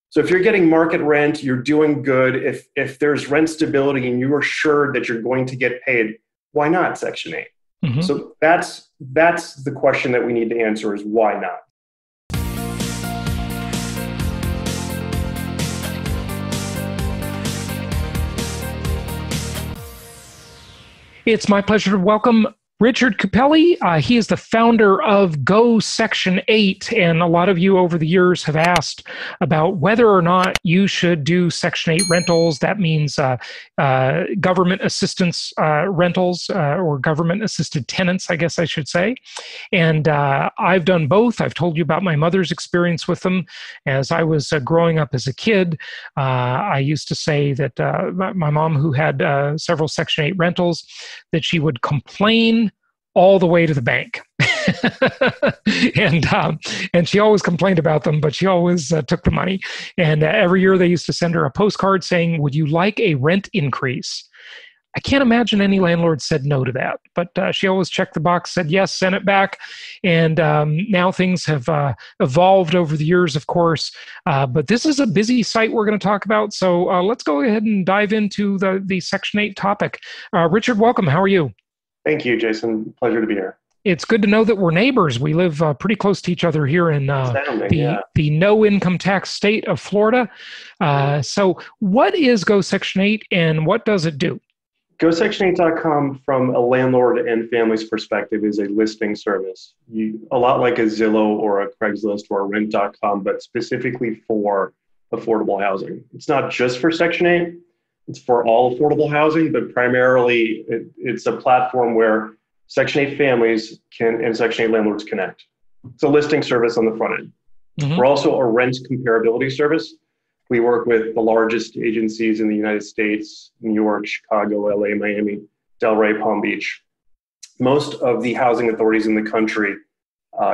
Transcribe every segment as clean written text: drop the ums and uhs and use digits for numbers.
So if you're getting market rent, you're doing good. If there's rent stability and you are sure that you're going to get paid, why not Section 8? Mm-hmm. So that's the question that we need to answer is why not? It's my pleasure to welcome Richard Cupelli. He is the founder of GoSection8, and a lot of you over the years have asked about whether or not you should do Section 8 rentals. That means government assistance rentals or government-assisted tenants, I guess I should say. And I've done both. I've told you about my mother's experience with them. As I was growing up as a kid, I used to say that my mom, who had several Section 8 rentals, that she would complain all the way to the bank. And she always complained about them, but she always took the money. And every year they used to send her a postcard saying, "Would you like a rent increase?" I can't imagine any landlord said no to that, but she always checked the box, said yes, sent it back. And now things have evolved over the years, of course. But this is a busy site we're going to talk about. So let's go ahead and dive into the Section 8 topic. Richard, welcome. How are you? Thank you, Jason. Pleasure to be here. It's good to know that we're neighbors. We live pretty close to each other here in the no income tax state of Florida. So what is GoSection8 and what does it do? GoSection8.com, from a landlord and family's perspective, is a listing service. A lot like a Zillow or a Craigslist or a rent.com, but specifically for affordable housing. It's not just for Section 8. It's for all affordable housing, but primarily it's a platform where Section 8 families and Section 8 landlords connect. It's a listing service on the front end. Mm-hmm. We're also a rent comparability service. We work with the largest agencies in the United States: New York, Chicago, LA, Miami, Delray, Palm Beach. Most of the housing authorities in the country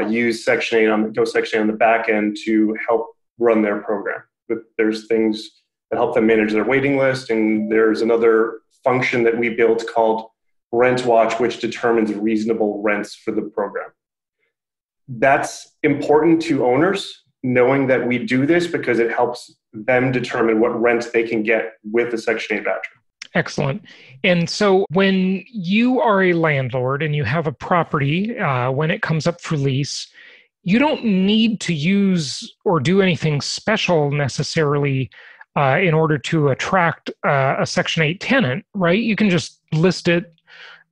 use Section 8 GoSection 8 on the back end to help run their program. But there's things that help them manage their waiting list. And there's another function that we built called Rent Watch, which determines reasonable rents for the program. That's important to owners, knowing that we do this because it helps them determine what rent they can get with the Section 8 voucher. Excellent. And so when you are a landlord and you have a property, when it comes up for lease, you don't need to use or do anything special necessarily in order to attract a Section 8 tenant, right? You can just list it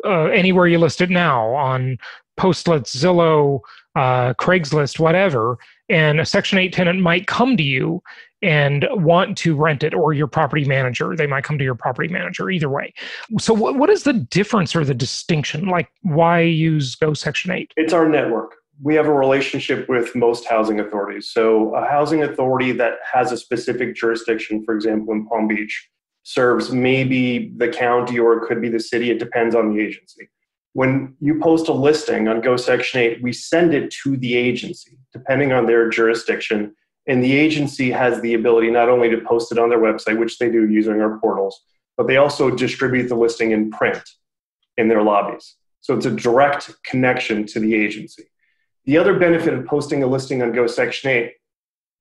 anywhere you list it now, on Postlets, Zillow, Craigslist, whatever, and a Section 8 tenant might come to you and want to rent it, or your property manager. They might come to your property manager, either way. So what is the difference or the distinction? Like, why use GoSection 8? It's our network. We have a relationship with most housing authorities. So a housing authority that has a specific jurisdiction, for example, in Palm Beach, serves maybe the county or it could be the city. It depends on the agency. When you post a listing on GoSection8, we send it to the agency, depending on their jurisdiction. And the agency has the ability not only to post it on their website, which they do using our portals, but they also distribute the listing in print in their lobbies. So it's a direct connection to the agency. The other benefit of posting a listing on GoSection8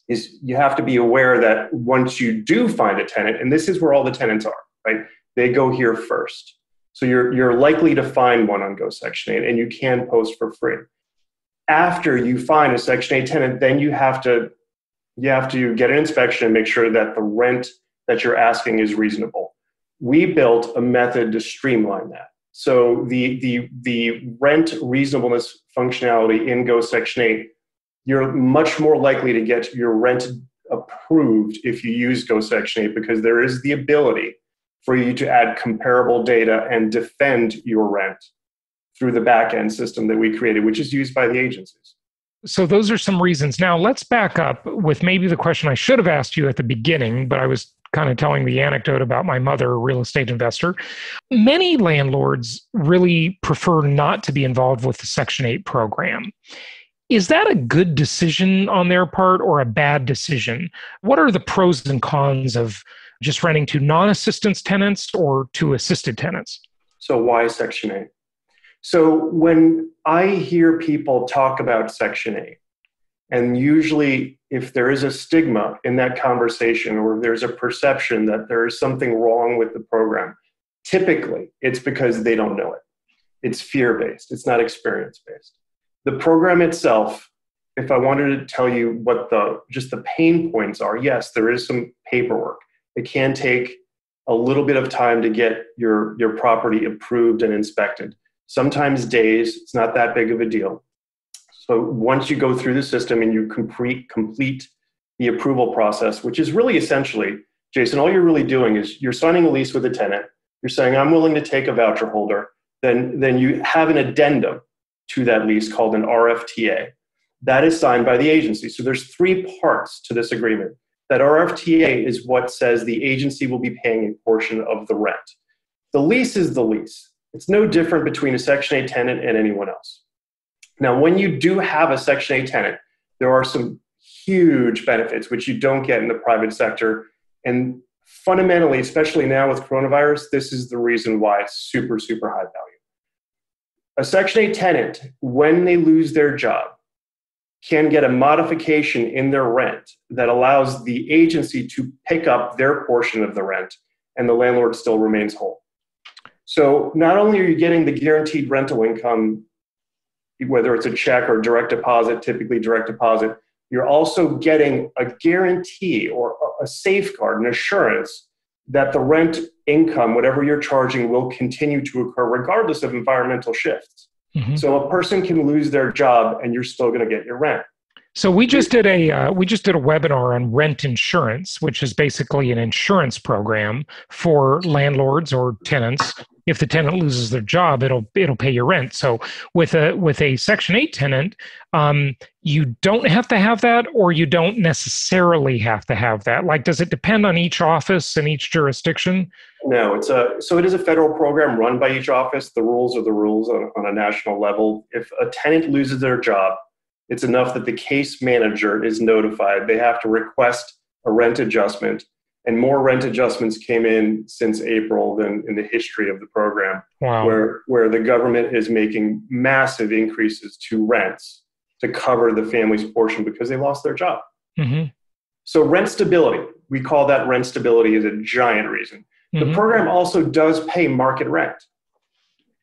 is you have to be aware that once you do find a tenant, and this is where all the tenants are, right? They go here first. So you're likely to find one on GoSection8, and you can post for free. After you find a Section 8 tenant, then you have to get an inspection and make sure that the rent that you're asking is reasonable. We built a method to streamline that. So the rent reasonableness functionality in GoSection8, you're much more likely to get your rent approved if you use GoSection8, because there is the ability for you to add comparable data and defend your rent through the back-end system that we created, which is used by the agencies. So those are some reasons. Now let's back up with maybe the question I should have asked you at the beginning, but I was kind of telling the anecdote about my mother, a real estate investor. Many landlords really prefer not to be involved with the Section 8 program. Is that a good decision on their part or a bad decision? What are the pros and cons of just renting to non-assistance tenants or to assisted tenants? So why Section 8? So when I hear people talk about Section 8, And usually, if there is a stigma in that conversation, or there's a perception that there is something wrong with the program, typically it's because they don't know it. It's fear-based. It's not experience-based. The program itself, if I wanted to tell you what just the pain points are, yes, there is some paperwork. It can take a little bit of time to get your property approved and inspected. Sometimes days. It's not that big of a deal. So once you go through the system and you complete the approval process, which is really essentially, Jason, all you're really doing is you're signing a lease with a tenant. You're saying, I'm willing to take a voucher holder. Then you have an addendum to that lease called an RFTA. That is signed by the agency. So there's 3 parts to this agreement. That RFTA is what says the agency will be paying a portion of the rent. The lease is the lease. It's no different between a Section 8 tenant and anyone else. Now, when you do have a Section 8 tenant, there are some huge benefits which you don't get in the private sector. And fundamentally, especially now with coronavirus, this is the reason why it's super, super high value. A Section 8 tenant, when they lose their job, can get a modification in their rent that allows the agency to pick up their portion of the rent, and the landlord still remains whole. So not only are you getting the guaranteed rental income, whether it's a check or direct deposit, typically direct deposit, you're also getting a guarantee or a safeguard, an assurance that the rent income, whatever you're charging, will continue to occur regardless of environmental shifts. Mm-hmm. So a person can lose their job and you're still going to get your rent. So we just did a webinar on rent insurance, which is basically an insurance program for landlords or tenants. If the tenant loses their job, it'll pay your rent. So with a Section 8 tenant, you don't have to have that, or you don't necessarily have to have that. Like, does it depend on each office and each jurisdiction? No, it is a federal program run by each office. The rules are the rules on a national level. If a tenant loses their job, it's enough that the case manager is notified. They have to request a rent adjustment, and more rent adjustments came in since April than in the history of the program. Wow. Where the government is making massive increases to rents to cover the family's portion because they lost their job. Mm-hmm. So rent stability, we call that rent stability, is a giant reason. Mm-hmm. The program also does pay market rent.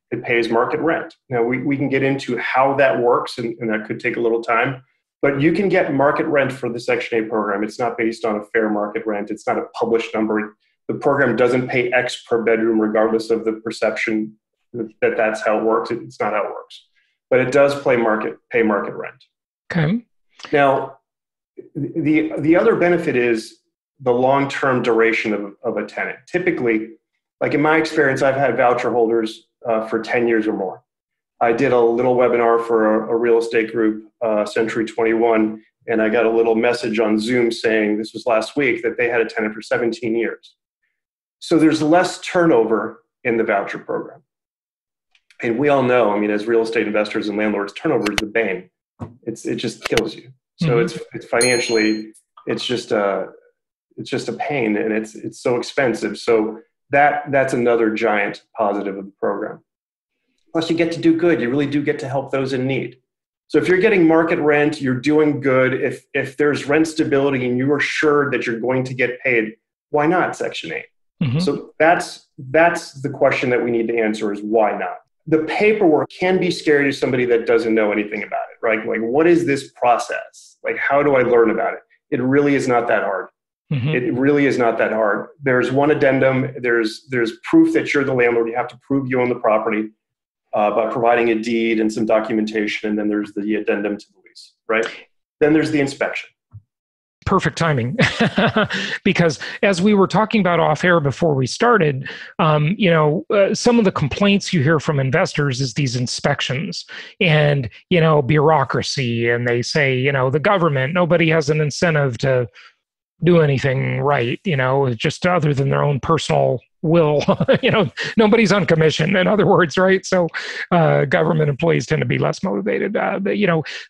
It pays market rent. Now, we can get into how that works, and that could take a little time, but you can get market rent for the Section 8 program. It's not based on a fair market rent. It's not a published number. The program doesn't pay X per bedroom, regardless of the perception that that's how it works. It's not how it works. But it does pay market rent. Okay. Now, the other benefit is the long-term duration of a tenant. Typically, like in my experience, I've had voucher holders for 10 years or more. I did a little webinar for a real estate group, Century 21, and I got a little message on Zoom saying, this was last week, that they had a tenant for 17 years. So there's less turnover in the voucher program. And we all know, I mean, as real estate investors and landlords, turnover is the bane. It just kills you. So mm-hmm. it's financially, it's just a pain, and it's so expensive. So that's another giant positive of the program. Plus, you get to do good. You really do get to help those in need. So if you're getting market rent, you're doing good. If there's rent stability and you are sure that you're going to get paid, why not Section 8? Mm-hmm. So that's the question that we need to answer, is why not? The paperwork can be scary to somebody that doesn't know anything about it, right? Like, what is this process? Like, how do I learn about it? It really is not that hard. Mm-hmm. It really is not that hard. There's one addendum. There's proof that you're the landlord. You have to prove you own the property by providing a deed and some documentation. And then there's the addendum to the lease, right? Then there's the inspection. Perfect timing. Because as we were talking about off air before we started, some of the complaints you hear from investors is these inspections and, bureaucracy. And they say, the government, nobody has an incentive to do anything right, just other than their own personal will. Nobody's on commission, in other words, right? So government employees tend to be less motivated.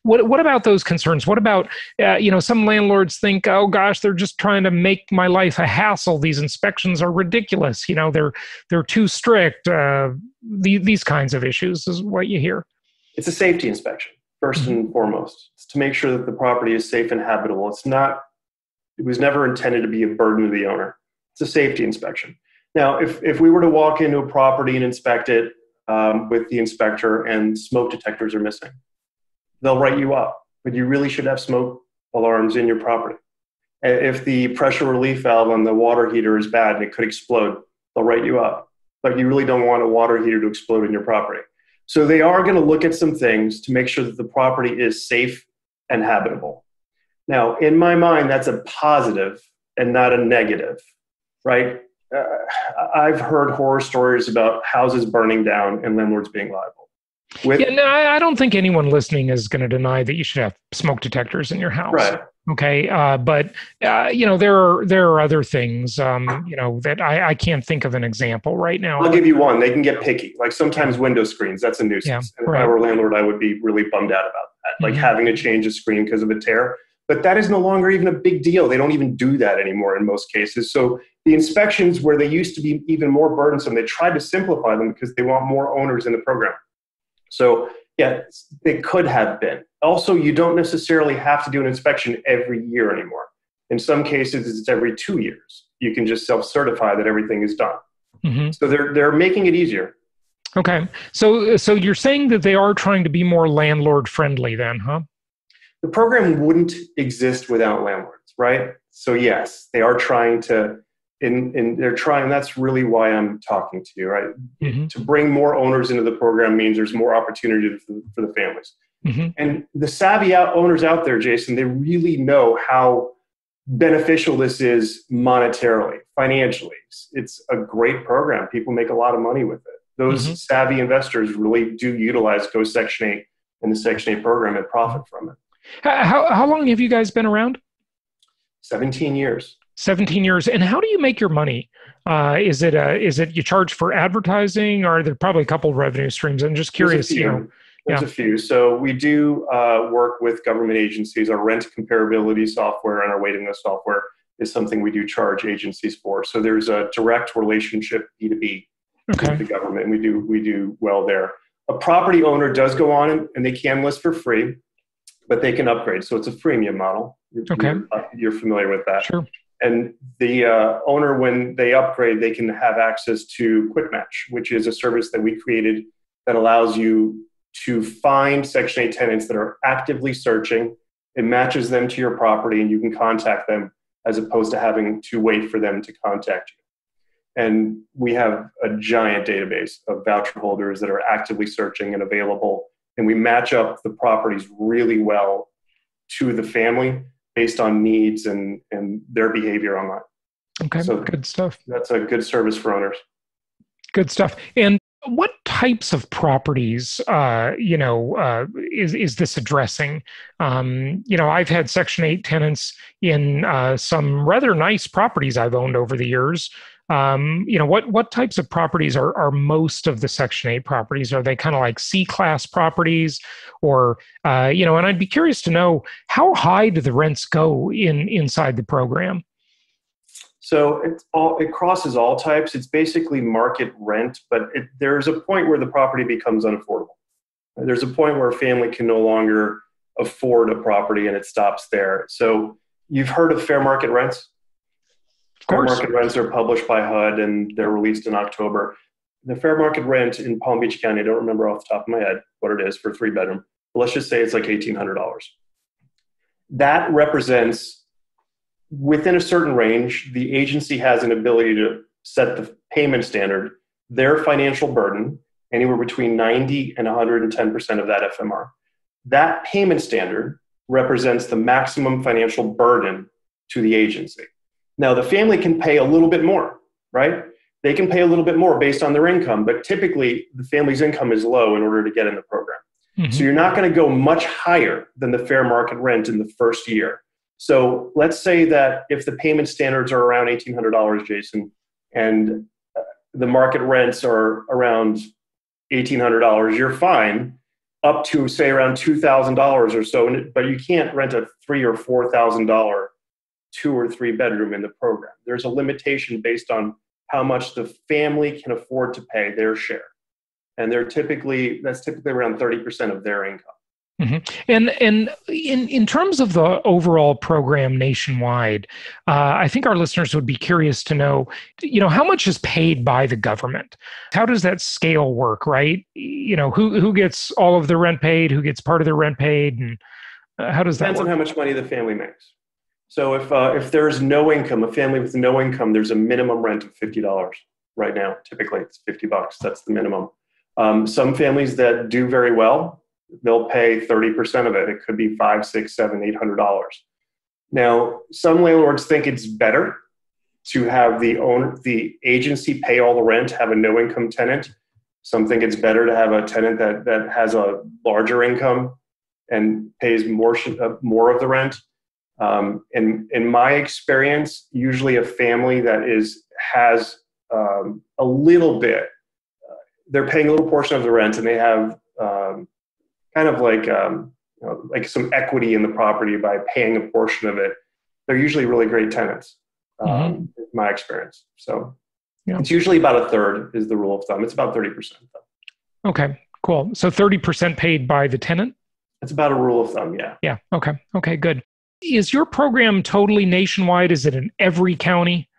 What about those concerns? What about, some landlords think, oh gosh, they're just trying to make my life a hassle. These inspections are ridiculous. They're too strict. These kinds of issues is what you hear. It's a safety inspection. first and foremost. It's to make sure that the property is safe and habitable. It was never intended to be a burden to the owner. It's a safety inspection. Now, if we were to walk into a property and inspect it with the inspector and smoke detectors are missing, they'll write you up, but you really should have smoke alarms in your property. If the pressure relief valve on the water heater is bad and it could explode, they'll write you up, but you really don't want a water heater to explode in your property. So they are going to look at some things to make sure that the property is safe and habitable. Now, in my mind, that's a positive and not a negative, right? I've heard horror stories about houses burning down and landlords being liable. I don't think anyone listening is going to deny that you should have smoke detectors in your house. Right. Okay. But there are other things, that I can't think of an example right now. I'll give you one. They can get picky. Like sometimes window screens, that's a nuisance. And if I were a landlord, I would be really bummed out about that. Like having to change a screen because of a tear. But that is no longer even a big deal. They don't even do that anymore in most cases. So the inspections where they used to be even more burdensome, they tried to simplify them because they want more owners in the program. So yeah, they could have been. Also, you don't necessarily have to do an inspection every year anymore. In some cases, it's every 2 years. You can just self-certify that everything is done. Mm-hmm. So they're making it easier. Okay. So you're saying that they are trying to be more landlord friendly then, huh? The program wouldn't exist without landlords, right? So yes, they are trying to, they're trying, that's really why I'm talking to you, right? Mm-hmm. To bring more owners into the program means there's more opportunity for the families. Mm-hmm. And the savvy owners out there, Jason, they really know how beneficial this is monetarily, financially. It's a great program. People make a lot of money with it. Those savvy investors really do utilize GoSection8 and the Section 8 program and profit from it. How long have you guys been around? 17 years. 17 years. And how do you make your money? Is it you charge for advertising, or are there probably a couple of revenue streams? I'm just curious. There's a few. So we do work with government agencies. Our rent comparability software and our waiting list software is something we do charge agencies for. So there's a direct relationship B2B with the government, and we do well there. A property owner does go on and they can list for free, but they can upgrade. So it's a freemium model. You're familiar with that. Sure. And the owner, when they upgrade, they can have access to Quick Match, which is a service that we created that allows you to find Section 8 tenants that are actively searching. It matches them to your property and you can contact them as opposed to having to wait for them to contact you. And we have a giant database of voucher holders that are actively searching and available. And we match up the properties really well to the family based on needs and their behavior online. Okay, so good stuff. That's a good service for owners. Good stuff. And what types of properties, is this addressing? I've had Section 8 tenants in some rather nice properties I've owned over the years. What types of properties are most of the Section 8 properties? Are they kind of like C-class properties, or and I'd be curious to know, how high do the rents go inside the program? So it crosses all types. It's basically market rent, but there's a point where the property becomes unaffordable. There's a point where a family can no longer afford a property and it stops there. So you've heard of fair market rents? Fair market rents are published by HUD and they're released in October. The fair market rent in Palm Beach County, I don't remember off the top of my head what it is for a 3-bedroom, but let's just say it's like $1,800. That represents, within a certain range, the agency has an ability to set the payment standard, their financial burden, anywhere between 90 and 110% of that FMR. That payment standard represents the maximum financial burden to the agency. Now, the family can pay a little bit more, right? They can pay a little bit more based on their income, but typically the family's income is low in order to get in the program. Mm-hmm. So you're not going to go much higher than the fair market rent in the first year. So let's say that if the payment standards are around $1,800, Jason, and the market rents are around $1,800, you're fine up to, say, around $2,000 or so. But you can't rent a $3,000 or $4,000 2 or 3 bedroom in the program. There's a limitation based on how much the family can afford to pay their share. And that's typically around 30% of their income. And in terms of the overall program nationwide, I think our listeners would be curious to know, how much is paid by the government? How does that scale work, right? Who gets all of the rent paid, who gets part of their rent paid, and how does that Depends on work? how much money the family makes. So if there's no income, a family with no income, there's a minimum rent of $50 right now. Typically, it's $50. That's the minimum. Some families that do very well, they'll pay 30% of it. It could be $500, $600, $700, $800. Now, some landlords think it's better to have the agency pay all the rent, have a no income tenant. Some think it's better to have a tenant that has a larger income and pays more of the rent. In my experience, usually a family that has a little bit, they're paying a little portion of the rent, and they have kind of like some equity in the property by paying a portion of it. They're usually really great tenants, in my experience. So Yeah. it's usually about a third is the rule of thumb. It's about 30%. Okay, cool. So 30% paid by the tenant? It's about a rule of thumb, yeah. Yeah. Okay, good. Is your program totally nationwide? Is it in every county?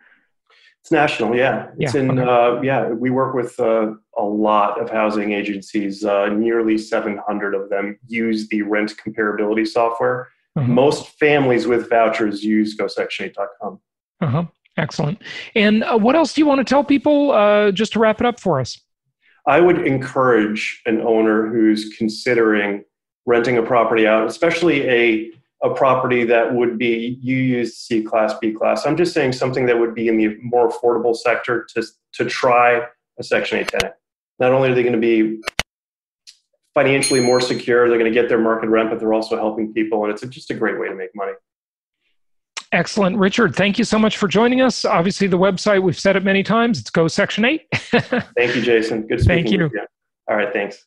It's national, yeah. It's we work with a lot of housing agencies. Nearly 700 of them use the rent comparability software. Most families with vouchers use GoSection8.com. Excellent. And what else do you want to tell people just to wrap it up for us? I would encourage an owner who's considering renting a property out, especially a property that would be, you use C class, B class. I'm just saying something that would be in the more affordable sector to try a Section 8 tenant. Not only are they going to be financially more secure, they're going to get their market rent, but they're also helping people. And it's just a great way to make money. Excellent. Richard, thank you so much for joining us. Obviously, the website, we've said it many times, it's GoSection8. Thank you, Jason. Good speaking with you. All right, thanks.